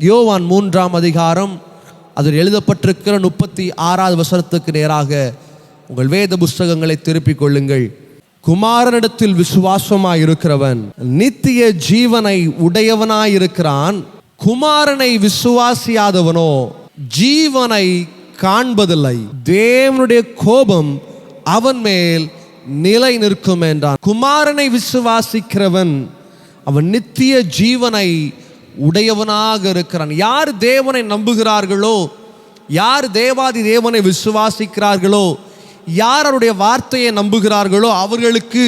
யோவான் 3ஆம் அதிகாரம் அதில் எழுதப்பட்டிருக்கிற 36வது வசனத்துக்கு நேராக உங்கள் வேத புஸ்தகங்களை திருப்பிக் கொள்ளுங்கள். குமாரனிடத்தில் விசுவாசமாயிருக்கிறவன் நித்திய ஜீவனை உடையவனாயிருக்கிறான். குமாரனை விசுவாசியாதவனோ ஜீவனை காண்பதில்லை. தேவனுடைய கோபம் அவன் மேல் நிலை நிற்கும் என்றான். குமாரனை விசுவாசிக்கிறவன் அவன் நித்திய ஜீவனை உடையவனாக இருக்கிறான். யார் தேவனை நம்புகிறார்களோ, யார் தேவாதி தேவனை விசுவாசிக்கிறார்களோ, யார் அவருடைய வார்த்தையை நம்புகிறார்களோ அவர்களுக்கு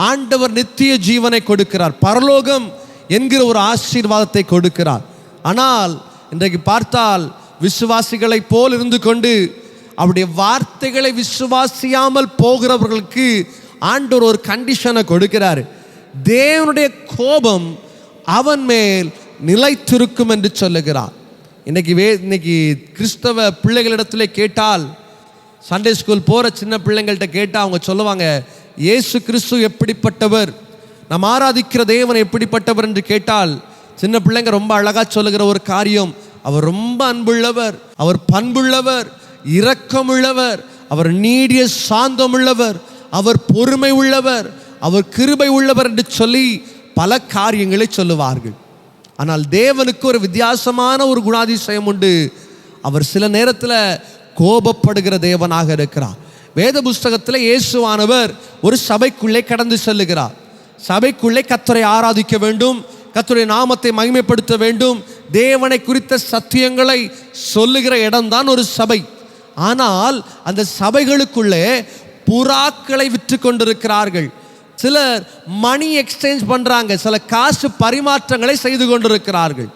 ஆண்டவர் நித்திய ஜீவனை கொடுக்கிறார். பரலோகம் என்கிற ஒரு ஆசீர்வாதத்தை கொடுக்கிறார். ஆனால் இன்றைக்கு பார்த்தால் விசுவாசிகளை போல் இருந்து கொண்டு அவருடைய வார்த்தைகளை விசுவாசியாமல் போகிறவர்களுக்கு ஆண்டவர் ஒரு கண்டிஷனை கொடுக்கிறார். தேவனுடைய கோபம் அவன் மேல் நிலைத்திருக்கும் என்று சொல்லுகிறார். இன்னைக்கு கிறிஸ்தவ பிள்ளைகளிடத்துல கேட்டால், சண்டே ஸ்கூல் போகிற சின்ன பிள்ளைங்கள்ட்ட கேட்டால் அவங்க சொல்லுவாங்க, இயேசு கிறிஸ்து எப்படிப்பட்டவர், நாம் ஆராதிக்கிற தேவன் எப்படிப்பட்டவர் என்று கேட்டால் சின்ன பிள்ளைங்க ரொம்ப அழகாக சொல்லுகிற ஒரு காரியம், அவர் ரொம்ப அன்புள்ளவர், அவர் பண்புள்ளவர், இரக்கமுள்ளவர், அவர் நீடிய சாந்தமுள்ளவர், அவர் பொறுமை உள்ளவர், அவர் கிருபை உள்ளவர் என்று சொல்லி பல காரியங்களை சொல்லுவார்கள். ஆனால் தேவனுக்கு ஒரு வித்தியாசமான ஒரு குணாதிசயம் உண்டு. அவர் சில நேரத்தில் கோபப்படுகிற தேவனாக இருக்கிறார். வேத புஸ்தகத்தில் இயேசுவானவர் ஒரு சபைக்குள்ளே கடந்து செல்லுகிறார். சபைக்குள்ளே கர்த்தரை ஆராதிக்க வேண்டும், கர்த்தருடைய நாமத்தை மகிமைப்படுத்த வேண்டும், தேவனை குறித்த சத்தியங்களை சொல்லுகிற இடம்தான் ஒரு சபை. ஆனால் அந்த சபைகளுக்குள்ளே புறாக்களை விற்று கொண்டிருக்கிறார்கள். சிலர் மணி எக்ஸ்சேஞ்ச் பண்றாங்க, சில காசு பரிமாற்றங்களை செய்து கொண்டிருக்கிறார்கள்.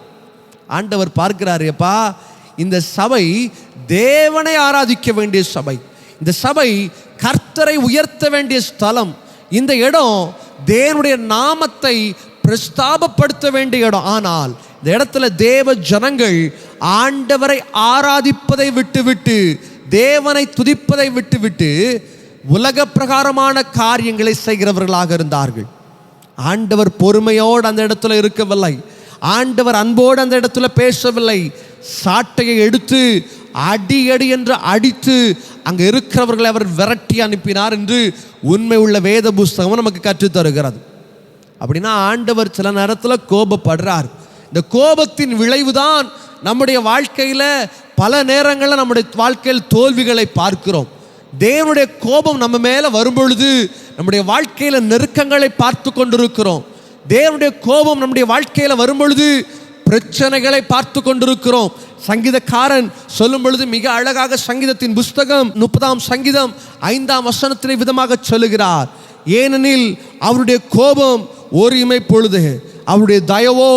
ஆண்டவர் பார்க்கிறார், எப்பா இந்த சபை தேவனை ஆராதிக்க வேண்டிய சபை, இந்த சபை கர்த்தரை உயர்த்த வேண்டிய ஸ்தலம், இந்த இடம் தேவனுடைய நாமத்தை பிரஸ்தாபப்படுத்த வேண்டிய இடம். ஆனால் இந்த இடத்துல தேவ ஜனங்கள் ஆண்டவரை ஆராதிப்பதை விட்டுவிட்டு, தேவனை துதிப்பதை விட்டுவிட்டு உலக பிரகாரமான காரியங்களை செய்கிறவர்களாக இருந்தார்கள். ஆண்டவர் பொறுமையோடு அந்த இடத்துல இருக்கவில்லை, ஆண்டவர் அன்போடு அந்த இடத்துல பேசவில்லை. சாட்டையை எடுத்து அடி அடி என்று அடித்து அங்கே இருக்கிறவர்களை அவர் விரட்டி அனுப்பினார் என்று உண்மை உள்ள வேத புஸ்தகம் நமக்கு கற்றுத் தருகிறது. அப்படின்னா ஆண்டவர் சில நேரத்தில் கோபப்படுறார். இந்த கோபத்தின் விளைவுதான் நம்முடைய வாழ்க்கையில் பல நேரங்களில் நம்முடைய வாழ்க்கையில் தோல்விகளை பார்க்கிறோம். தேவனுடைய கோபம் நம்ம மேலே வரும்பொழுது நம்முடைய வாழ்க்கையில் நெருக்கங்களை பார்த்து கொண்டிருக்கிறோம். தேவனுடைய கோபம் நம்முடைய வாழ்க்கையில் வரும்பொழுது பிரச்சனைகளை பார்த்து கொண்டிருக்கிறோம். சங்கீதக்காரன் சொல்லும் பொழுது மிக அழகாக சங்கீதத்தின் புஸ்தகம் 30ஆம் சங்கீதம் 5ஆம் வசனத்திலே விதமாக சொல்லுகிறார், ஏனெனில் அவருடைய கோபம் ஓரிமை பொழுது, அவருடைய தயவோ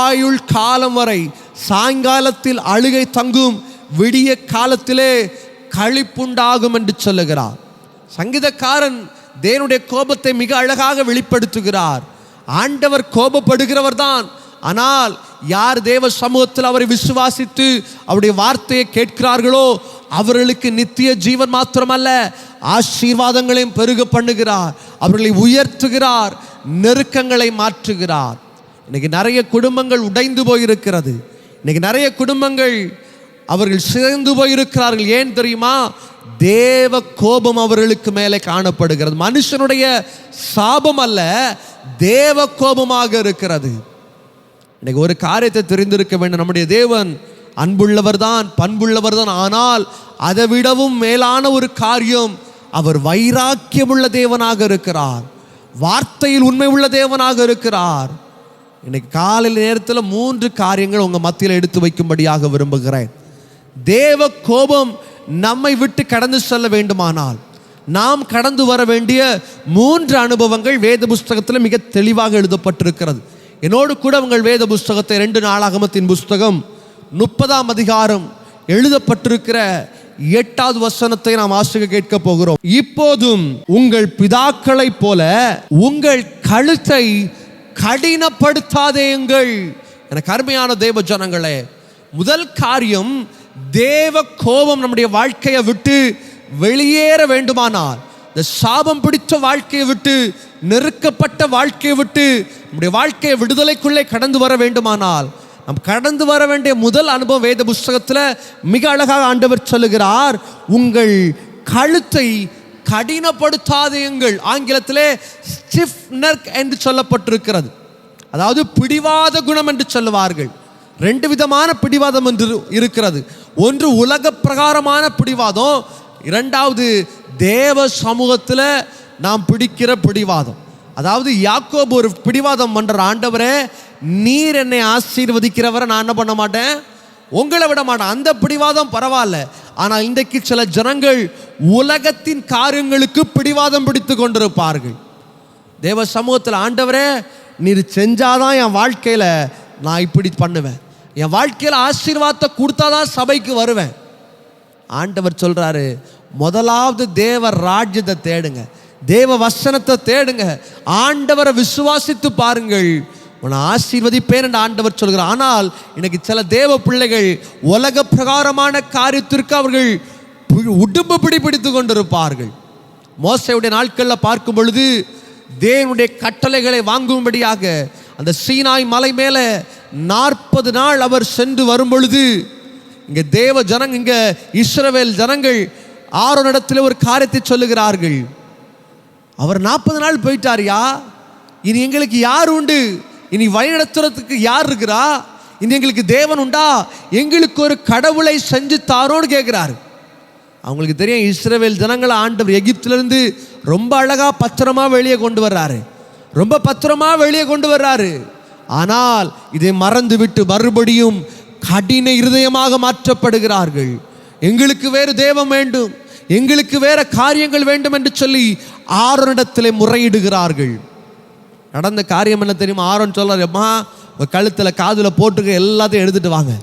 ஆயுள் காலம் வரை, சாயங்காலத்தில் அழுகை தங்கும், விடிய காலத்திலே களிப்புண்டாகும் என்று சொல்லுகிறார். சங்கீதக்காரன் தேவனுடைய கோபத்தை மிக அழகாக வெளிப்படுத்துகிறார். ஆண்டவர் கோபப்படுகிறவர் தான், ஆனால் யார் தேவ சமூகத்தில் அவரை விசுவாசித்து அவருடைய வார்த்தையை கேட்கிறார்களோ அவர்களுக்கு நித்திய ஜீவன் மாத்திரமல்ல, ஆசீர்வாதங்களையும் பெருக பண்ணுகிறார், அவர்களை உயர்த்துகிறார், நெருக்கங்களை மாற்றுகிறார். இன்னைக்கு நிறைய குடும்பங்கள் உடைந்து போயிருக்கிறது. இன்னைக்கு நிறைய குடும்பங்கள் அவர்கள் சிதைந்து போயிருக்கிறார்கள். ஏன் தெரியுமா? தேவ கோபம் அவர்களுக்கு மேலே காணப்படுகிறது. மனுஷனுடைய சாபம் அல்ல, தேவ கோபமாக இருக்கிறது. இன்னைக்கு ஒரு காரியத்தை தெரிந்திருக்க வேண்டும், நம்முடைய தேவன் அன்புள்ளவர் தான், பண்புள்ளவர் தான். ஆனால் அதை விடவும் மேலான ஒரு காரியம், அவர் வைராக்கியமுள்ள தேவனாக இருக்கிறார், வார்த்தையில் உண்மை உள்ள தேவனாக இருக்கிறார். இன்னைக்கு காலையில் நேரத்தில் 3 காரியங்கள் உங்கள் மத்தியில் எடுத்து வைக்கும்படியாக விரும்புகிறேன். தேவ கோபம் நம்மை விட்டு கடந்து செல்ல வேண்டுமானால் நாம் கடந்து வர வேண்டிய 3 அனுபவங்கள் வேத புஸ்தகத்தில் மிக தெளிவாக எழுதப்பட்டிருக்கிறது. என்னோடு கூட உங்கள் வேத புஸ்தகத்தை 2 நாளாகமத்தின் புஸ்தகம் 30ஆம் அதிகாரம் எழுதப்பட்டிருக்கிற 8வது வசனத்தை நாம் வாசிக்க கேட்க போகிறோம். இப்போதும் உங்கள் பிதாக்களைப் போல உங்கள் கழுத்தை கடினப்படுத்தாதேயுங்கள். எனக்கு அருமையான தேவ ஜனங்களே, முதல் காரியம், தேவ கோபம் நம்முடைய வாழ்க்கையை விட்டு வெளியேற வேண்டுமானால், இந்த சாபம் பிடித்த வாழ்க்கையை விட்டு, நெருக்கப்பட்ட வாழ்க்கையை விட்டு நம்முடைய வாழ்க்கையை விடுதலைக்குள்ளே கடந்து வர வேண்டுமானால் நாம் கடந்து வர வேண்டிய முதல் அனுபவம் வேத புஸ்தகத்தில் மிக அழகாக ஆண்டவர் சொல்லுகிறார், உங்கள் கழுத்தை கடினப்படுத்தாதீங்கள். ஆங்கிலத்திலே ஸ்டிஃப் நெக் என்று சொல்லப்பட்டிருக்கிறது. அதாவது பிடிவாத குணம் என்று சொல்லுவார்கள். ரெண்டு விதமான பிடிவாதம் என்று இருக்கிறது. ஒன்று உலக பிரகாரமான பிடிவாதம், இரண்டாவது தேவ சமூகத்தில் நாம் பிடிக்கிற பிடிவாதம். அதாவது யாக்கோபு ஒரு பிடிவாதம் பண்ற, ஆண்டவரே நீர் என்னை ஆசீர்வதிக்கிறவரை நான் என்ன பண்ண மாட்டேன், உங்களை விட மாட்டேன். அந்த பிடிவாதம் பரவாயில்ல. ஆனால் இன்றைக்கு சில ஜனங்கள் உலகத்தின் காரியங்களுக்கு பிடிவாதம் பிடித்து கொண்டிருப்பார்கள். தேவ சமூகத்தில் ஆண்டவரே நீர் செஞ்சாதான் என் வாழ்க்கையில் நான் இப்படி பண்ணுவேன், என் வாழ்க்கையில் ஆசீர்வாதத்தை கொடுத்தாதான் சபைக்கு வருவேன். ஆண்டவர் சொல்றாரு, முதலாவது தேவ ராஜ்யத்தை தேடுங்க, தேவ வசனத்தை தேடுங்க, ஆண்டவரை விசுவாசித்து பாருங்கள், உன்னை ஆசீர்வதிப்பேன் என்று ஆண்டவர் சொல்கிறார். ஆனால் இன்னைக்கு சில தேவ பிள்ளைகள் உலக பிரகாரமான காரியத்திற்கு அவர்கள் உடும்பு பிடித்து கொண்டிருப்பார்கள். மோசேயுடைய நாட்களில் பார்க்கும் பொழுது தேவனுடைய கட்டளைகளை வாங்கும்படியாக அந்த சீனாய் மலை மேலே 40 நாள் அவர் சென்று வரும் பொழுது, இங்கே தேவ ஜனங்க, இங்கே இஸ்ரவேல் ஜனங்கள் ஆரோனிடத்தில் ஒரு காரியத்தை சொல்லுகிறார்கள். அவர் 40 நாள் போயிட்டாரியா, இனி எங்களுக்கு யார் உண்டு, இனி வழிநடத்துறதுக்கு யார் இருக்கிறா, இனி எங்களுக்கு தேவன் உண்டா, எங்களுக்கு ஒரு கடவுளை செஞ்சு தாரோன்னு கேட்குறாரு. அவங்களுக்கு தெரியும் இஸ்ரவேல் ஜனங்களை ஆண்டவர் எகிப்திலிருந்து ரொம்ப அழகா பத்திரமா வெளியே கொண்டு வர்றாரு, ரொம்ப பத்திரமா வெளியே கொண்டு வர்றாரு. ஆனால் இதை மறந்து விட்டு மறுபடியும் கடின இருதயமாக மாற்றப்படுகிறார்கள். எங்களுக்கு வேறு தெய்வம் வேண்டும், எங்களுக்கு வேற காரியங்கள் வேண்டும் என்று சொல்லி ஆரோனிடத்திலே முறையிடுகிறார்கள். நடந்த காரியம் என்ன தெரியுமா? ஆரோன் சொல்றாரு, அம்மா கழுத்தில் காதில் போட்டுக்க எல்லாத்தையும் எடுத்துட்டு வாங்க,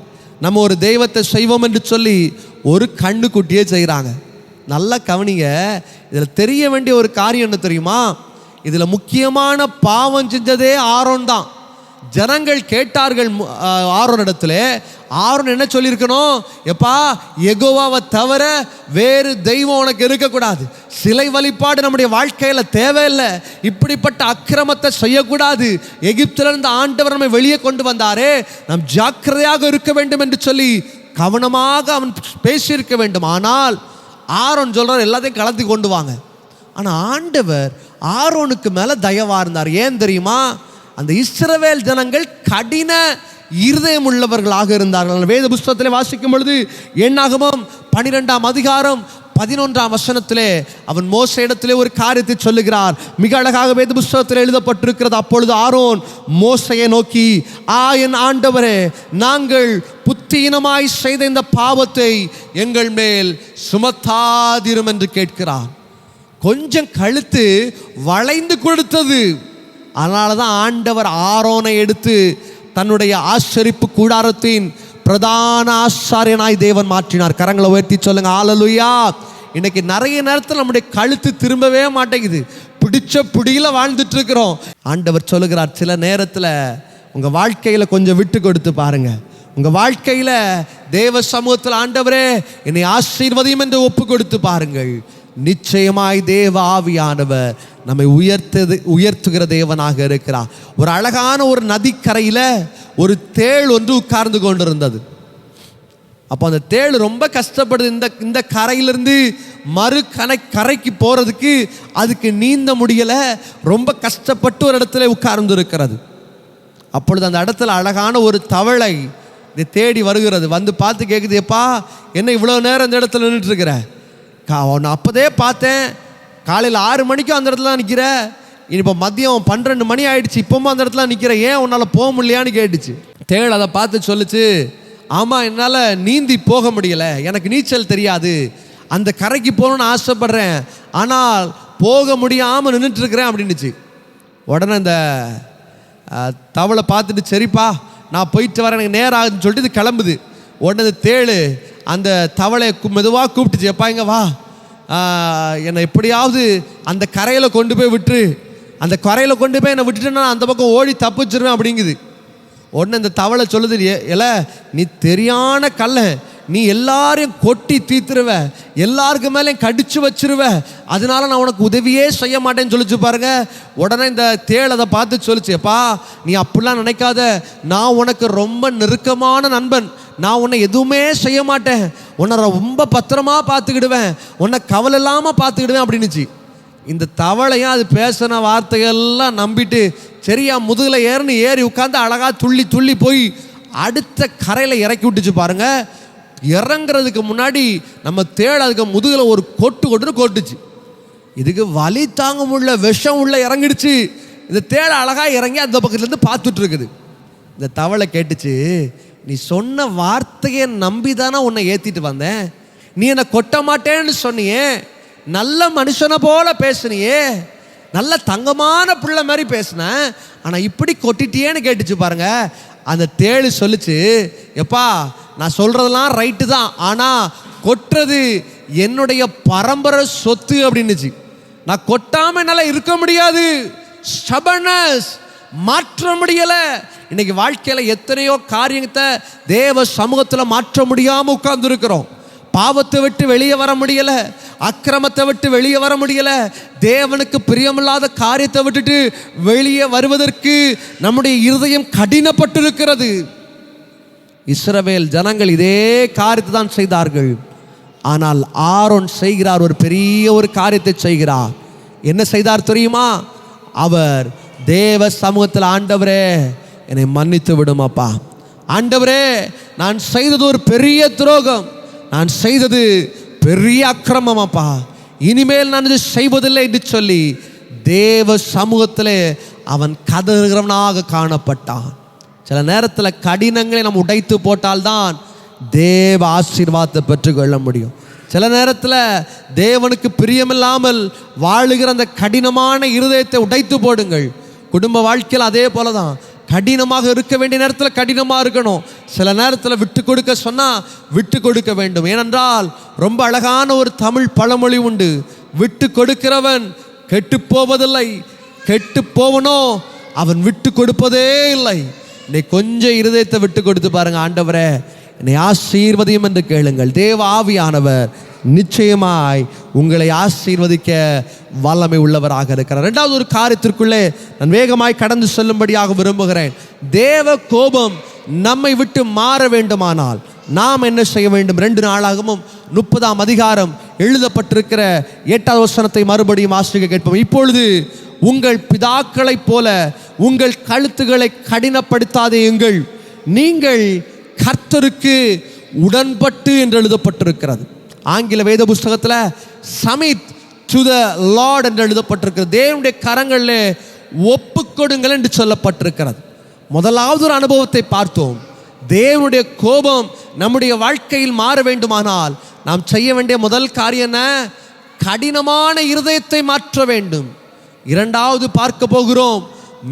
நம்ம ஒரு தெய்வத்தை செய்வோம் என்று சொல்லி ஒரு கண்ணுக்குட்டியே செய்கிறாங்க. நல்லா கவனிங்க, இதில் தெரிய வேண்டிய ஒரு காரியம் என்ன தெரியுமா? இதில் முக்கியமான பாவம் செஞ்சதே ஆரோன் தான். ஜனங்கள் கேட்டார்கள் ஆரோனிடத்துல, ஆரோன் என்ன சொல்லியிருக்கணும், எப்பா யெகோவாவை தவிர வேறு தெய்வம் உனக்கு இருக்கக்கூடாது, சிலை வழிபாடு நம்முடைய வாழ்க்கையில் தேவையில்லை, இப்படிப்பட்ட அக்கிரமத்தை செய்யக்கூடாது, எகிப்திலிருந்து ஆண்டவர் நம்மை வெளியே கொண்டு வந்தாரே, நாம் ஜாக்கிரதையாக இருக்க வேண்டும் என்று சொல்லி கவனமாக அவன் பேசியிருக்க வேண்டும். ஆனால் ஆரோன் சொல்றார் எல்லாத்தையும் கலந்து கொண்டு வாங்க. ஆனால் ஆண்டவர் ஆரோனுக்கு மேலே தயவாக இருந்தார். ஏன் தெரியுமா? அந்த இஸ்ரவேல் ஜனங்கள் கடின இருதயம் உள்ளவர்களாக இருந்தார்கள். வேத புஸ்தகத்திலே வாசிக்கும் பொழுது என்னாகமம் 12ஆம் அதிகாரம் 11ஆம் வசனத்திலே அவன் மோசே இடத்திலே ஒரு காரியத்தை சொல்லுகிறார். மிக அழகாக வேத புஸ்தகத்தில் எழுதப்பட்டிருக்கிறது. அப்பொழுது ஆரோன் மோசையை நோக்கி, என் ஆண்டவரே, நாங்கள் புத்தீனமாய் செய்த இந்த பாவத்தை எங்கள் மேல் சுமத்தாதிரும் என்று கேட்கிறார். கொஞ்சம் கழுத்து வளைந்து கொடுத்தது. அதனால தான் ஆண்டவர் ஆரோனை எடுத்து தன்னுடைய ஆசரிப்பு கூடாரத்தின் பிரதான ஆசாரியனாய் தேவன் மாற்றினார். கரங்களை உயர்த்தி சொல்லுங்க ஹல்லேலூயா. இன்னைக்கு நிறைய நேரத்தில் நம்முடைய கழுத்து திரும்பவே மாட்டேங்குது, பிடிச்ச பிடியில் வாழ்ந்துட்டு இருக்கிறோம். ஆண்டவர் சொல்லுகிறார், சில நேரத்தில் உங்கள் வாழ்க்கையில் கொஞ்சம் விட்டு கொடுத்து பாருங்க. உங்கள் வாழ்க்கையில் தேவ சமூகத்தில் ஆண்டவரே என்னை ஆசீர்வதியும் என்று ஒப்பு கொடுத்து பாருங்கள். நிச்சயமாய் தேவ ஆவியானவர் நம்மை உயர்த்துகிற தேவனாக இருக்கிறார். ஒரு அழகான ஒரு நதிக்கரையில் ஒரு தேள் ஒன்று உட்கார்ந்து கொண்டிருந்தது. அப்போ அந்த தேள் ரொம்ப கஷ்டப்படுது. இந்த கரையிலிருந்து கரைக்கு போகிறதுக்கு அதுக்கு நீந்த முடியலை, ரொம்ப கஷ்டப்பட்டு ஒரு இடத்துல உட்கார்ந்து இருக்கிறது. அப்பொழுது அந்த இடத்துல அழகான ஒரு தவளை இதை தேடி வருகிறது. வந்து பார்த்து கேட்குது, எப்பா என்ன இவ்வளோ நேரம் இந்த இடத்துல நின்றுட்டு இருக்கிற? நான் அப்போதே பார்த்தேன், காலையில் 6 மணிக்கும் அந்த இடத்துல தான் நிற்கிற, இப்போ மதியம் 12 மணி ஆயிடுச்சு, இப்போவும் அந்த இடத்துல நிற்கிற, ஏன் உன்னால் போக முடியலையான்னு கேட்டுச்சு. தேள் அதை பார்த்து சொல்லிச்சு, ஆமாம் என்னால் நீந்தி போக முடியலை, எனக்கு நீச்சல் தெரியாது, அந்த கரைக்கு போகணுன்னு ஆசைப்படுறேன், ஆனால் போக முடியாமல் நின்றுட்டுருக்கிறேன் அப்படின்னுச்சு. உடனே இந்த தவளை பார்த்துட்டு, சரிப்பா நான் போயிட்டு வரேன், எனக்கு நேரம் ஆகுதுன்னு சொல்லிட்டு இது கிளம்புது. உடனே இந்த தேள் அந்த தவளையை மெதுவாக கூப்பிட்டுச்சு, எப்பா இங்கே வா, என்னை எப்படியாவது அந்த கரையில் கொண்டு போய் விட்டுரு, அந்த கரையில் கொண்டு போய் என்னை விட்டுட்டுன்னா அந்த பக்கம் ஓடி தப்பிச்சிருவேன் அப்படிங்குது. உடனே இந்த தவளை சொல்லுது, இல்லை நீ தெரியான கல்லை, நீ எல்லாரையும் கொட்டி தீத்துருவ, எல்லாருக்கு மேலேயும் கடிச்சு வச்சிருவ, அதனால நான் உனக்கு உதவியே செய்ய மாட்டேன்னு சொல்லிச்சு பாருங்க. உடனே இந்த தேள் அதை பார்த்து சொல்லிச்சு, எப்பா நீ அப்படிலாம் நினைக்காத, நான் உனக்கு ரொம்ப நெருக்கமான நண்பன், நான் உன்னை எதுவுமே செய்ய மாட்டேன், உன்னை ரொம்ப பத்திரமா பார்த்துக்கிடுவேன், உன்னை கவலை இல்லாமல் பார்த்துக்கிடுவேன் அப்படின்னுச்சு. இந்த தவளையும் அது பேசின வார்த்தைகள்லாம் நம்பிட்டு சரியா முதுகில் ஏறி உட்காந்து அழகா துள்ளி துள்ளி போய் அடுத்த கரையில் இறக்கி விட்டுச்சு பாருங்க. இறங்குறதுக்கு முன்னாடி நம்ம தேள் அதுக்கு முதுகில் ஒரு கொட்டுச்சு. இதுக்கு வலி தாங்க முடியல, விஷம் உள்ள இறங்கிடுச்சு. இந்த தேள் அழகா இறங்கி அந்த பக்கத்துலேருந்து பார்த்துட்டு இருக்குது. இந்த தவளை கேட்டுச்சு, நீ சொன்ன வார்த்தையை நம்பி தானே உன்னை ஏற்றிட்டு வந்தேன், நீ என்னை கொட்ட மாட்டேன்னு சொன்னியே, நல்ல மனுஷனை போல பேசுனியே, நல்ல தங்கமான பிள்ளை மாதிரி பேசின, ஆனால் இப்படி கொட்டிட்டியேன்னு கேட்டுச்சு பாருங்க. அந்த தேள் சொல்லிச்சு, எப்பா நான் சொல்றதெல்லாம் ரைட்டு தான், ஆனால் கொட்டுறது என்னுடைய பரம்பரை சொத்து அப்படின்னுச்சு. நான் கொட்டாம என்னால் இருக்க முடியாது, ஸ்டபர்னஸ், மாற்ற முடியல. இன்னைக்கு வாழ்க்கையில எத்தனையோ காரியத்தை தேவ சமூகத்தில் மாற்ற முடியாம உட்கார்ந்து இருக்கிறோம். பாவத்தை விட்டு வெளியே வர முடியல, அக்கிரமத்தை விட்டு வெளியே வர முடியல, தேவனுக்கு பிரியமில்லாத காரியத்தை விட்டுட்டு வெளியே வருவதற்கு நம்முடைய இருதயம் கடினப்பட்டிருக்கிறது. இஸ்ரவேல் ஜனங்கள் இதே காரியத்தை தான் செய்தார்கள். ஆனால் ஆரோன் செய்கிறார், ஒரு பெரிய ஒரு காரியத்தை செய்கிறார். என்ன செய்தார் தெரியுமா? அவர் தேவ சமூகத்தில், ஆண்டவரே என்னை மன்னித்து விடுமாப்பா, ஆண்டவரே நான் செய்தது ஒரு பெரிய துரோகம், நான் செய்தது பெரிய அக்கிரமமாப்பா, இனிமேல் நான் இது செய்வதில்லை என்று சொல்லி தேவ சமூகத்திலே அவன் கதறுகிறவனாக காணப்பட்டான். சில நேரத்தில் கடினங்களை நம்ம உடைத்து போட்டால்தான் தேவ ஆசீர்வாதத்தை பெற்றுக்கொள்ள முடியும். சில நேரத்தில் தேவனுக்கு பிரியமில்லாமல் வாழுகிற அந்த கடினமான இருதயத்தை உடைத்து போடுங்கள். குடும்ப வாழ்க்கையில் அதே போல தான், கடினமாக இருக்க வேண்டிய நேரத்தில் கடினமாக இருக்கணும். சில நேரத்தில் விட்டு கொடுக்க சொன்னால் விட்டு கொடுக்க வேண்டும். ஏனென்றால் ரொம்ப அழகான ஒரு தமிழ் பழமொழி உண்டு, விட்டு கொடுக்கிறவன் கெட்டு போவதில்லை, கெட்டு போவனோ அவன் விட்டு கொடுப்பதே இல்லை. இன்னைக்கு கொஞ்சம் இருதயத்தை விட்டு கொடுத்து பாருங்க, ஆண்டவரே என்னை ஆசீர்வதியும் என்று கேளுங்கள். தேவ ஆவியானவர் நிச்சயமாய் உங்களை ஆசீர்வதிக்க வல்லமை உள்ளவராக இருக்கிறார். இரண்டாவது ஒரு காரியத்திற்குள்ளே நான் வேகமாய் கடந்து செல்லும்படியாக விரும்புகிறேன். தேவ கோபம் நம்மை விட்டு மாற வேண்டுமானால் நாம் என்ன செய்ய வேண்டும்? 2 நாளாகவும் 30ஆம் அதிகாரம் எழுதப்பட்டிருக்கிற 8வது வசனத்தை மறுபடியும் வாசிக்க கேட்போம். இப்பொழுது உங்கள் பிதாக்களைப் போல உங்கள் கழுத்துக்களை கடினப்படுத்தாதேயுங்கள், நீங்கள் கர்த்தருக்கு உடன்பட்டு என்று எழுதப்பட்டிருக்கிறது. ஆங்கில வேத புஸ்தகத்தில் சமிட் டு த லார்ட் என்று எழுதப்பட்டிருக்கிறது. தேவனுடைய கரங்களில் ஒப்பு கொடுங்கள் என்று சொல்லப்பட்டிருக்கிறது. முதலாவது ஒரு அனுபவத்தை பார்த்தோம். தேவனுடைய கோபம் நம்முடைய வாழ்க்கையில் மாற வேண்டுமானால் நாம் செய்ய வேண்டிய முதல் காரியம் என்ன? கடினமான இருதயத்தை மாற்ற வேண்டும். இரண்டாவது பார்க்க போகிறோம்,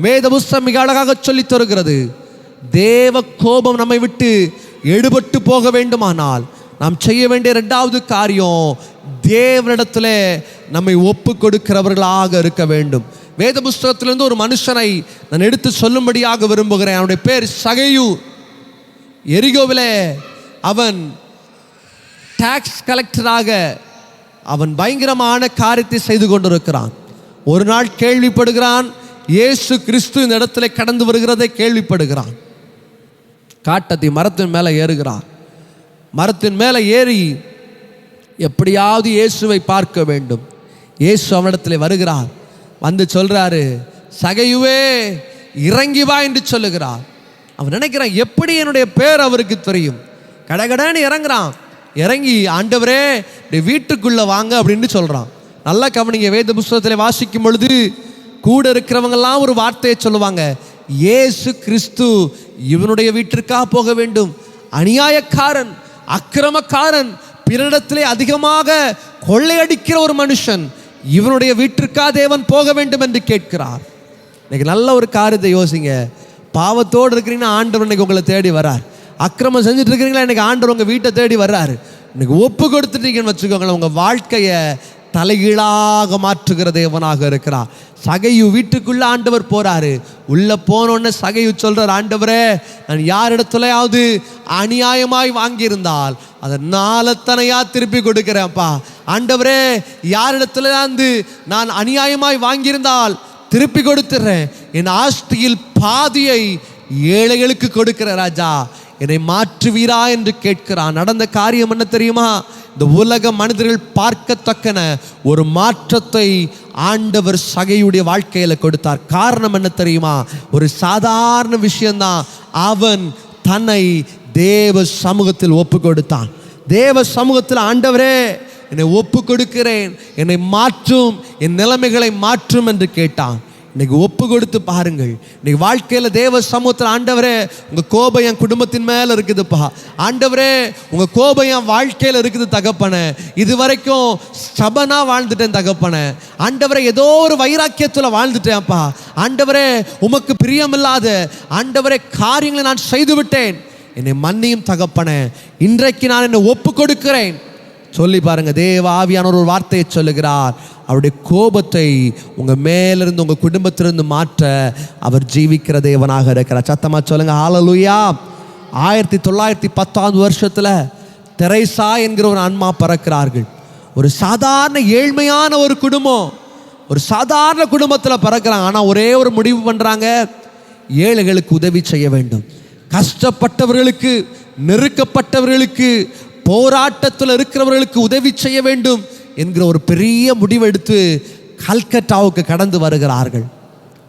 வேத புஸ்தகம் மிக அழகாக சொல்லித் தருகிறது, தேவ கோபம் நம்மை விட்டு எடுபட்டு போக வேண்டுமானால் நாம் செய்ய வேண்டிய இரண்டாவது காரியம், தேவனிடத்தில் நம்மை ஒப்பு கொடுக்கிறவர்களாக இருக்க வேண்டும். வேத புஸ்தகத்திலிருந்து ஒரு மனுஷனை நான் எடுத்து சொல்லும்படியாக விரும்புகிறேன். அவனுடைய பேர் சகையு. எரிகோவிலே அவன் டாக்ஸ் கலெக்டராக அவன் பயங்கரமான காரியத்தை செய்து கொண்டிருக்கிறான். ஒரு நாள் கேள்விப்படுகிறான், இயேசு கிறிஸ்து இந்த இடத்துல கடந்து வருகிறதை கேள்விப்படுகிறான். காட்டத்தி மரத்தின் மேலே ஏறுகிறான். மரத்தின் மேலே ஏறி எப்படியாவது இயேசுவை பார்க்க வேண்டும். இயேசு அவனிடத்தில் வருகிறார். வந்து சொல்றாரு, சகையுவே இறங்கி வா என்று சொல்லுகிறார். அவன் நினைக்கிறான், எப்படி என்னுடைய பேர் அவருக்கு தெரியும்? கடகடன்னு இறங்குறான். இறங்கி, ஆண்டவரே வீட்டுக்குள்ள வாங்க அப்படின்னு சொல்றான். நல்லா கவனிங்க, வேத புஸ்தகத்தில் வாசிக்கும் பொழுது கூட இருக்கிறவங்கெல்லாம் ஒரு வார்த்தையை சொல்லுவாங்க, இயேசு கிறிஸ்து இவனுடைய வீட்டிற்காக போக வேண்டும், அநியாயக்காரன், அக்கிரமக்காரன், பிறரிடத்திலே அதிகமாக கொள்ளையடிக்கிற ஒரு மனுஷன், இவனுடைய வீட்டிற்காக தேவன் போக வேண்டும் என்று கேட்கிறார். இன்னைக்கு நல்ல ஒரு காரியத்தை யோசிங்க. பாவத்தோடு இருக்கிறீங்கன்னா ஆண்டவர் இன்னைக்கு உங்களை தேடி வர்றார். அக்கிரமம் செஞ்சுட்டு இருக்கிறீங்களா, இன்னைக்கு ஆண்டவர் உங்கள் வீட்டை தேடி வர்றாரு. இன்னைக்கு ஒப்பு கொடுத்துட்டீங்கன்னு வச்சுக்கோங்களேன், உங்கள் வாழ்க்கையை தலைகீழாக மாற்றுகிற தேவனாக இருக்கிறார். சகையு வீட்டுக்குள்ள ஆண்டவர் போறாரு. உள்ள போனோன்னு சகையு சொல்றார், ஆண்டவரே நான் யாரிடத்துலயாவது அநியாயமாய் வாங்கியிருந்தால் அதை நாலத்தனையா திருப்பி கொடுக்கிறேன்ப்பா. ஆண்டவரே, யாரிடத்துல நான் அநியாயமாய் வாங்கியிருந்தால் திருப்பி கொடுத்துறேன். என் ஆஸ்தியில் பாதியை ஏழைகளுக்கு கொடுக்கிற ராஜா, என்னை மாற்றுவீரா என்று கேட்கிறான். நடந்த காரியம் என்ன தெரியுமா? இந்த உலக மனிதர்கள் பார்க்கத்தக்கன ஒரு மாற்றத்தை ஆண்டவர் சகையுடைய வாழ்க்கையில கொடுத்தார். காரணம் என்ன தெரியுமா? ஒரு சாதாரண விஷயம்தான். அவன் தன்னை தேவ சமூகத்தில் ஒப்பு கொடுத்தான். தேவ சமூகத்தில், ஆண்டவரே என்னை ஒப்பு கொடுக்கிறேன், என்னை மாற்றும், என் நிலைமைகளை மாற்றும் என்று கேட்டான். இன்னைக்கு ஒப்பு கொடுத்து பாருங்கள். இன்னைக்கு வாழ்க்கையில் தேவ சமூகத்தில், ஆண்டவரே உங்கள் கோபம் என் குடும்பத்தின் மேலே இருக்குதுப்பா, ஆண்டவரே உங்கள் கோபம் என் வாழ்க்கையில் இருக்குது தகப்பனே, இது வரைக்கும் ஸ்டபனா வாழ்ந்துட்டேன் தகப்பனே, ஆண்டவரே ஏதோ ஒரு வைராக்கியத்தில் வாழ்ந்துட்டேன்ப்பா, ஆண்டவரே உமக்கு பிரியமில்லாத ஆண்டவரே காரியங்களை நான் செய்து விட்டேன், என்னை மன்னியும் தகப்பனே, இன்றைக்கு நான் என்னை ஒப்பு கொடுக்கிறேன் சொல்லி பாருங்க. தேவ ஆவியானவர் ஒரு வார்த்தையை சொல்லுகிறார். அவருடைய கோபத்தை உங்க மேலிருந்து உங்க குடும்பத்திலிருந்து மாற்ற அவர் ஜீவிக்கிற தேவனாக இருக்கிறார். சத்தமா சொல்லுங்க ஹல்லேலூயா. 1910 வருஷத்துல தெரேசா என்கிற ஒரு அம்மா பிறக்கிறார்கள். ஒரு சாதாரண ஏழ்மையான ஒரு குடும்பம், ஒரு சாதாரண குடும்பத்தில் பிறக்கிறாங்க. ஆனால் ஒரே ஒரு முடிவு பண்றாங்க, ஏழைகளுக்கு உதவி செய்ய வேண்டும், கஷ்டப்பட்டவர்களுக்கு, நெருக்கப்பட்டவர்களுக்கு, போராட்டத்தில் இருக்கிறவர்களுக்கு உதவி செய்ய வேண்டும் என்கிற ஒரு பெரிய முடிவெடுத்து கல்கட்டாவுக்கு கடந்து வருகிறார்கள்.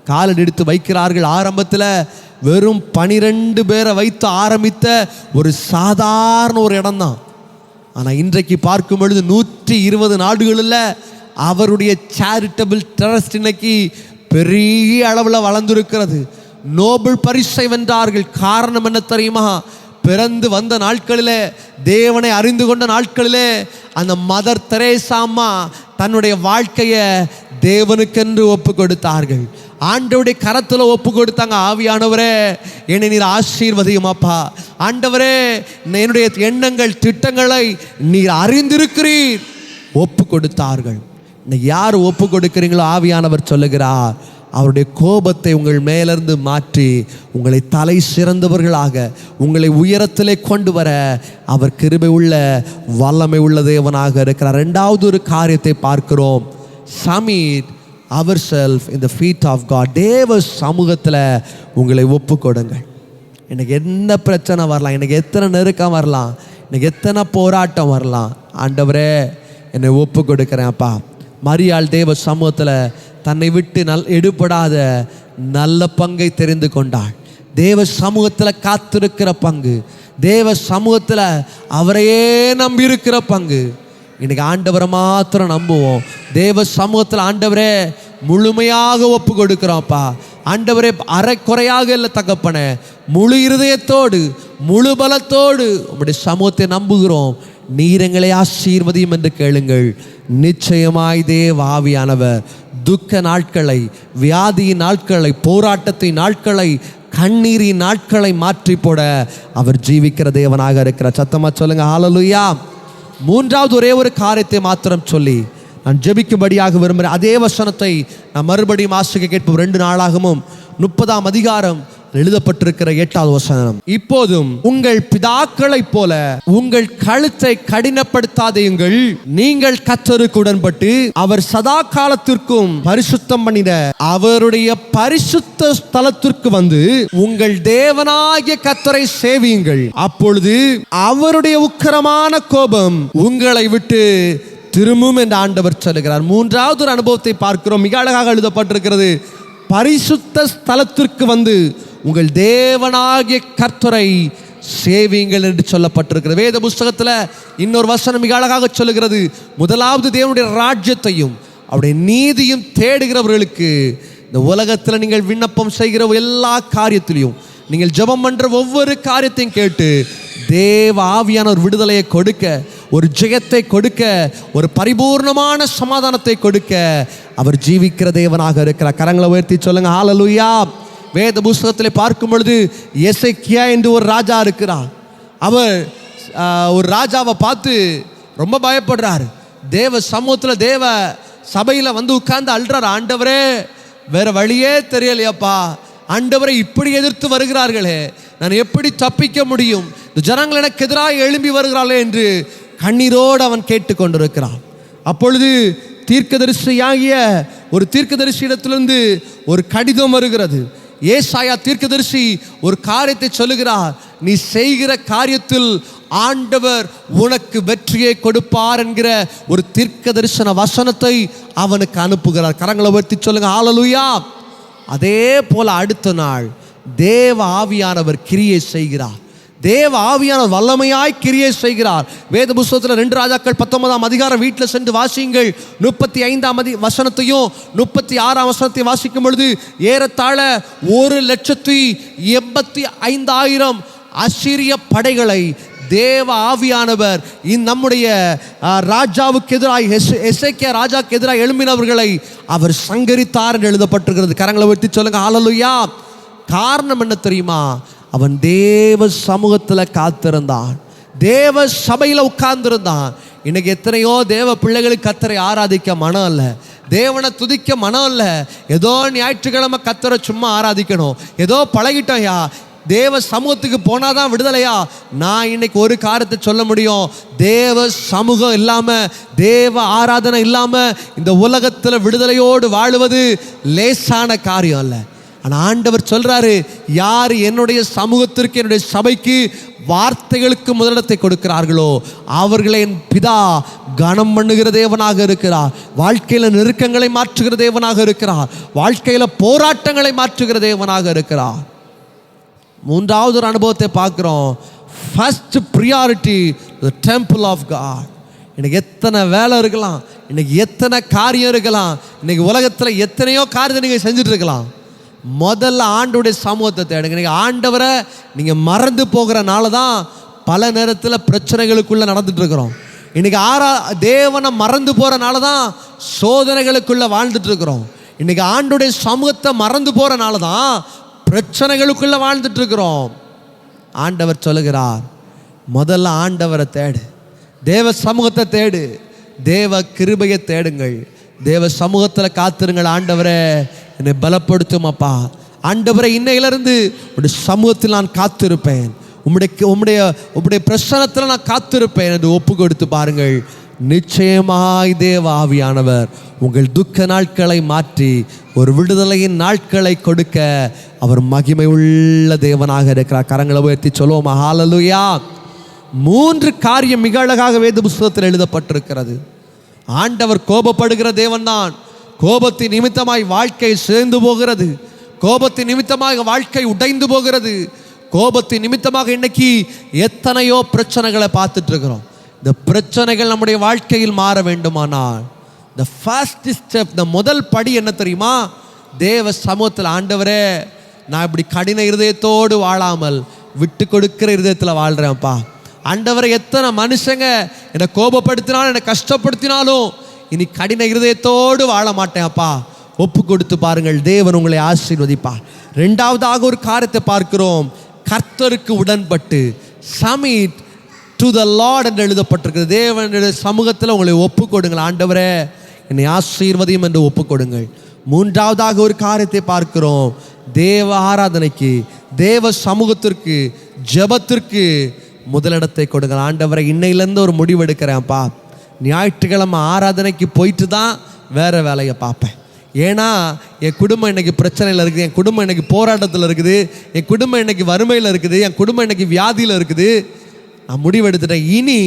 காலடி எடுத்து வைக்கிறார்கள். ஆரம்பத்தில் வெறும் 12 பேரை வைத்து ஆரம்பித்த ஒரு சாதாரண ஒரு இடம்தான். ஆனால் இன்றைக்கு பார்க்கும் பொழுது 120 நாடுகளில் அவருடைய சேரிட்டபிள் ட்ரஸ்ட் இன்னைக்கு பெரிய அளவில் வளர்ந்திருக்கிறது. நோபல் பரிசை வென்றார்கள். காரணம் என்ன தெரியுமா? பிறந்து வந்த நாட்களிலே, தேவனை அறிந்து கொண்ட நாட்களிலே அந்த மதர் தெரேசா அம்மா தன்னுடைய வாழ்க்கையை தேவனுக்கென்று ஒப்பு கொடுத்தார்கள். ஆண்டவருடைய கரத்தில் ஒப்பு கொடுத்தாங்க. ஆவியானவரே என்னை நீர் ஆசீர்வதியும் அப்பா, ஆண்டவரே என்னுடைய எண்ணங்கள் திட்டங்களை நீர் அறிந்திருக்கிறீர், ஒப்பு கொடுத்தார்கள். இன்னைக்கு யார் ஒப்பு கொடுக்கிறீங்களோ ஆவியானவர் சொல்லுகிறார், அவருடைய கோபத்தை உங்கள் மேலிருந்து மாற்றி உங்களை தலை சிறந்தவர்களாக, உங்களை உயரத்திலே கொண்டு வர அவர் கிருபை உள்ள வல்லமை உள்ள தேவனாக இருக்கிறார். ரெண்டாவது ஒரு காரியத்தை பார்க்கிறோம். submit ourselves in the feet of God. தேவ சமூகத்தில் உங்களை ஒப்பு கொடுங்கள். எனக்கு என்ன பிரச்சனை வரலாம், எனக்கு எத்தனை நெருக்கம் வரலாம், எனக்கு எத்தனை போராட்டம் வரலாம், ஆண்டவரே என்னை ஒப்பு கொடுக்கிறேன் அப்பா. மரியாள் தேவ சமூகத்தில் தன்னை விட்டு எடுபடாத நல்ல பங்கை தெரிந்து கொண்டாள். தேவ சமூகத்தில் காத்திருக்கிற பங்கு, தேவ சமூகத்தில் அவரையே நம்பி இருக்கிற பங்கு. இன்னைக்கு ஆண்டவரை மாத்திரம் நம்புவோம். தேவ சமூகத்தில் ஆண்டவரே முழுமையாக ஒப்பு கொடுக்கிறோம்ப்பா. ஆண்டவரே அரைக்குறையாக இல்லை தகப்பனே, முழு இருதயத்தோடு முழு பலத்தோடு உம்முடைய சமூகத்தை நம்புகிறோம், நீர் எங்களை ஆசீர்வதியும் என்று கேளுங்கள். நிச்சயமாய் தேவ ஆவியானவர் துக்க நாட்களை, வியாதியின் நாட்களை, போராட்டத்தின் நாட்களை, கண்ணீரின் நாட்களை மாற்றி போட அவர் ஜீவிக்கிற தேவனாக இருக்கிறார். சத்தமா சொல்லுங்க ஹல்லேலூயா. மூன்றாவது ஒரே ஒரு காரியத்தை மாத்திரம் சொல்லி நான் ஜெபிக்கும்படியாக விரும்புகிறேன். அதே வசனத்தை நான் மறுபடியும் வாசிக்க கேட்போம். 2 நாளாகவும் 30ஆம் அதிகாரம் எழுதப்பட்டிருக்கிற 8வது வசனம். இப்போதும் உங்கள் பிதாக்களைப் போல உங்கள் கழுத்தை கடினப்படுத்தாதீங்கள், நீங்கள் கர்த்தருக்கு உடன்பட்டு அவர் சதா காலத்திற்கும் பரிசுத்தம் பண்ணின அவருடைய பரிசுத்த ஸ்தலத்திற்கு வந்து உங்கள் தேவனாகிய கர்த்தரை சேவியுங்கள், அப்பொழுது அவருடைய உக்கிரமான கோபம் உங்களை விட்டு திரும்பும் என்று ஆண்டவர் சொல்லுகிறார். மூன்றாவது ஒரு அனுபவத்தை பார்க்கிறோம். மிக அழகாக எழுதப்பட்டிருக்கிறது. பரிசுத்த ஸ்தலத்திற்கு வந்து உங்கள் தேவனாகிய கர்த்தரை சேவியுங்கள் என்று சொல்லப்பட்டிருக்கிறது. வேத புஸ்தகத்தில் இன்னொரு வசனம் மிக அழகாக சொல்லுகிறது. முதலாவது தேவனுடைய ராஜ்யத்தையும் அவருடைய நீதியும் தேடுகிறவர்களுக்கு இந்த உலகத்தில் நீங்கள் விண்ணப்பம் செய்கிற எல்லா காரியத்திலையும், நீங்கள் ஜெபம் பண்ற ஒவ்வொரு காரியத்தையும் கேட்டு தேவ ஆவியான ஒரு விடுதலையை கொடுக்க, ஒரு ஜெயத்தை கொடுக்க, ஒரு பரிபூர்ணமான சமாதானத்தை கொடுக்க அவர் ஜீவிக்கிற தேவனாக இருக்கிறார். கரங்களை உயர்த்தி சொல்லுங்க ஹல்லேலூயா. வேத புஸ்தகத்தில் பார்க்கும் பொழுது எசேக்கியா என்று ஒரு ராஜா இருக்கிறார். அவர் ஒரு ராஜாவை பார்த்து ரொம்ப பயப்படுறாரு. தேவ சமூகத்தில் தேவ சபையில் வந்து உட்கார்ந்து அழுறார். ஆண்டவரே வேற வழியே தெரியலையாப்பா, ஆண்டவரை இப்படி எதிர்த்து வருகிறார்களே, நான் எப்படி தப்பிக்க முடியும்? இந்த ஜனங்கள் எனக்கு எதிராக எழும்பி வருகிறாளே என்று கண்ணீரோடு அவன் கேட்டுக்கொண்டிருக்கிறான். அப்பொழுது தீர்க்கதரிசியாகிய ஒரு தீர்க்கதரிசியிடத்திலிருந்து ஒரு கடிதம் வருகிறது. ஏசாயா தீர்க்கதரிசி ஒரு காரியத்தை சொல்லுகிறார். நீ செய்கிற காரியத்தில் ஆண்டவர் உனக்கு வெற்றியை கொடுப்பார் என்கிற ஒரு தீர்க்க தரிசன வசனத்தை அவனுக்கு அனுப்புகிறார். கரங்களை உயர்த்தி சொல்லுங்க ஹல்லேலூயா. அதே போல அடுத்த நாள் தேவ ஆவியானவர் கிரியை செய்கிறார். தேவ ஆவியானவர் வல்லமையாய் கிரியை செய்கிறார். வேத புத்தகத்தில் 2 ராஜாக்கள் 19ஆம் அதிகாரம் வீட்டில் சென்று வாசியுங்கள். 35ஆம் வசனத்தையும் 36ஆம் வசனத்தையும் வாசிக்கும் பொழுது ஏறத்தாழ 1,85,000 அசீரிய படைகளை தேவ ஆவியானவர் நம்முடைய ராஜாவுக்கு எதிராக எசேக்கியா ராஜாவுக்கு எதிராக எழும்பினவர்களை அவர் சங்கரித்தார் என்று எழுதப்பட்டிருக்கிறது. கரங்களை உயர்த்தி சொல்லுங்க ஹல்லேலூயா. காரணம் என்ன தெரியுமா? அவன் தேவ சமூகத்தில் காத்திருந்தான், தேவ சபையில் உட்கார்ந்திருந்தான். இன்னைக்கு எத்தனையோ தேவ பிள்ளைகளுக்கு கர்த்தரை ஆராதிக்க மனம் இல்லை, தேவனை துதிக்க மனம் இல்லை. ஏதோ ஞாயிற்றுக்கிழமை கர்த்தரை சும்மா ஆராதிக்கணும், ஏதோ பழகிட்டோம்யா, தேவ சமூகத்துக்கு போனாதான் விடுதலையா? நான் இன்னைக்கு ஒரு காரியத்தை சொல்ல முடியும். தேவ சமூகம் இல்லாம, தேவ ஆராதனை இல்லாம இந்த உலகத்தில் விடுதலையோடு வாழுவது லேசான காரியம் அல்ல. ஆனால் ஆண்டவர் சொல்றாரு, யார் என்னுடைய சமூகத்திற்கு, என்னுடைய சபைக்கு வார்த்தைகளுக்கு முதலிடத்தை கொடுக்கிறார்களோ அவர்களை என் பிதா கனம் பண்ணுகிற தேவனாக இருக்கிறார். வாழ்க்கையில் நெருக்கங்களை மாற்றுகிற தேவனாக இருக்கிறார். வாழ்க்கையில் போராட்டங்களை மாற்றுகிற தேவனாக இருக்கிறார். மூன்றாவது ஒரு அனுபவத்தை பார்க்கிறோம். First priority the temple of God. இன்னைக்கு எத்தனை வேலை இருக்கலாம், இன்னைக்கு எத்தனை காரியம் இருக்கலாம், இன்னைக்கு உலகத்தில் எத்தனையோ காரியத்தை நீங்கள் செஞ்சுட்டு இருக்கலாம். முதல்ல ஆண்டவருடைய சமூகத்தை தேடுங்க. நீங்கள் ஆண்டவரை நீங்கள் மறந்து போகிறனால தான் பல நேரத்தில் பிரச்சனைகளுக்குள்ளே நடந்துட்டு இருக்கிறோம். இன்னைக்கு தேவனை மறந்து போகிறனால தான் சோதனைகளுக்குள்ளே வாழ்ந்துட்டு இருக்கிறோம். இன்னைக்கு ஆண்டவருடைய சமூகத்தை மறந்து போகிறனால தான் பிரச்சனைகளுக்குள்ளே வாழ்ந்துட்டு இருக்கிறோம். ஆண்டவர் சொல்லுகிறார், முதல்ல ஆண்டவரை தேடு, தேவ சமூகத்தை தேடு, தேவ கிருபையை தேடுங்கள், தேவ சமூகத்தில் காத்திருங்கள். ஆண்டவரே என்னை பலப்படுத்தும் அப்பா, ஆண்டவரை இன்னையிலிருந்து உடைய சமூகத்தில் நான் காத்திருப்பேன், உம்முடைய பிரசன்னத்தில் நான் காத்திருப்பேன் என்று ஒப்பு கொடுத்து பாருங்கள். நிச்சயமாய் தேவ ஆவியானவர் உங்கள் துக்க நாட்களை மாற்றி ஒரு விடுதலையின் நாட்களை கொடுக்க அவர் மகிமை உள்ள தேவனாக இருக்கிறார். கரங்களை உயர்த்தி சொல்லுவோம் ஹல்லேலூயா. 3 காரியம் மிக அழகாக வேத புத்தகத்தில் எழுதப்பட்டிருக்கிறது. ஆண்டவர் கோபப்படுகிற தேவன்தான். கோபத்தின் நிமித்தமாய் வாழ்க்கை சேர்ந்து போகிறது, கோபத்தின் நிமித்தமாக வாழ்க்கை உடைந்து போகிறது, கோபத்தின் நிமித்தமாக இன்னைக்கு எத்தனையோ பிரச்சனைகளை பார்த்துட்டு இருக்கிறோம். இந்த பிரச்சனைகள் நம்முடைய வாழ்க்கையில் மாற வேண்டுமானால் the first step, the முதல் படி என்ன தெரியுமா? தேவ சமூகத்தில் ஆண்டவரே நான் இப்படி கடின இருதயத்தோடு வாழாமல் விட்டு கொடுக்கிற இருதயத்தில் வாழ்கிறேன்ப்பா. ஆண்டவரை எத்தனை மனுஷங்க என்னை கோபப்படுத்தினாலும் என்னை கஷ்டப்படுத்தினாலும் இனி கடின இருதயத்தோடு வாழ மாட்டேன்ப்பா. ஒப்பு கொடுத்து பாருங்கள், தேவன் உங்களை ஆசீர்வதிப்பார். 2வதாக ஒரு காரியத்தை பார்க்கிறோம். கர்த்தருக்கு உடன்பட்டு சமிட் டு த லார்ட் என்று எழுதப்பட்டிருக்கிறது. தேவனுடைய சமூகத்தில் உங்களை ஒப்பு கொடுங்கள். ஆண்டவரே என்னை ஆசீர்வதியும் என்று ஒப்பு கொடுங்கள். 3வதாக ஒரு காரியத்தை பார்க்கிறோம். தேவ ஆராதனைக்கு, தேவ சமூகத்திற்கு, ஜெபத்திற்கு முதலிடத்தை கொடுங்கள். ஆண்டவரை இன்னையிலேருந்து ஒரு முடிவு எடுக்கிறேன்ப்பா, ஞாயிற்றுக்கிழமை ஆராதனைக்கு போயிட்டு தான் வேறு வேலையை பார்ப்பேன். ஏன்னா என் குடும்பம் இன்னைக்கு பிரச்சனையில் இருக்குது, என் குடும்பம் இன்னைக்கு போராட்டத்தில் இருக்குது, என் குடும்பம் இன்னைக்கு வறுமையில் இருக்குது, என் குடும்பம் இன்னைக்கு வியாதியில் இருக்குது. நான் முடிவெடுத்துட்டேன், இனி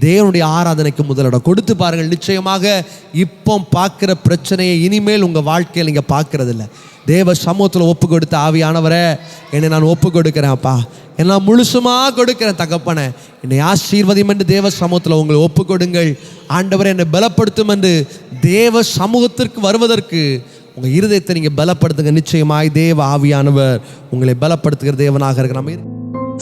தேவனுடைய ஆராதனைக்கு முதலிடம் கொடுத்து பாருங்கள். நிச்சயமாக இப்போ பார்க்குற பிரச்சனையை இனிமேல் உங்கள் வாழ்க்கையில் நீங்கள் பார்க்கறதில்ல. தேவ சமூகத்தில் ஒப்பு கொடுத்த ஆவியானவரே என்னை நான் ஒப்பு கொடுக்குறேன்ப்பா, என்ன முழுசுமாக கொடுக்குறேன் தகப்பனை, என்னை ஆசீர்வதியும் என்று தேவ சமூகத்தில் உங்களை ஒப்பு கொடுங்கள். ஆண்டவரை என்னை பலப்படுத்தும் என்று தேவ சமூகத்திற்கு வருவதற்கு உங்கள் இருதயத்தை நீங்கள் பலப்படுத்துங்க. நிச்சயமாய் தேவ ஆவியானவர் உங்களை பலப்படுத்துகிற தேவனாக இருக்கிற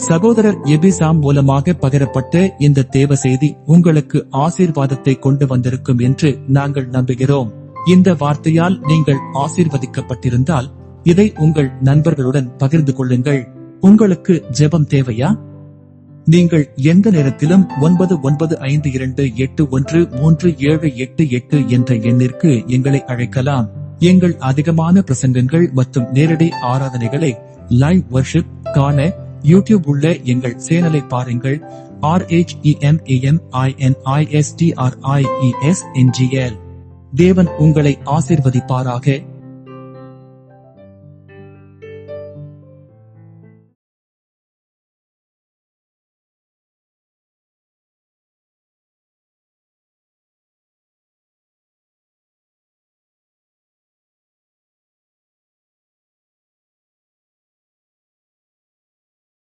சகோதரர் எபிசாம் மூலமாக பகிரப்பட்ட இந்த தேவ செய்தி உங்களுக்கு ஆசீர்வாதத்தை கொண்டு வந்திருக்கும் என்று நாங்கள் நம்புகிறோம். இந்த வார்த்தையால் நீங்கள் ஆசீர்வதிக்கப்பட்டிருந்தால் இதை உங்கள் நண்பர்களுடன் பகிர்ந்து கொள்ளுங்கள். உங்களுக்கு ஜெபம் தேவையா? நீங்கள் எந்த நேரத்திலும் 9952813788 என்ற எண்ணிற்கு எங்களை அழைக்கலாம். எங்கள் அதிகமான பிரசங்கங்கள் மற்றும் நேரடி ஆராதனைகளை லைவ் வர்ஷிப் காண யூடியூப் உள்ள எங்கள் சேனலை பாருங்கள். RHEMAMINISTRIESNGL. தேவன் உங்களை ஆசீர்வதிப்பாராக.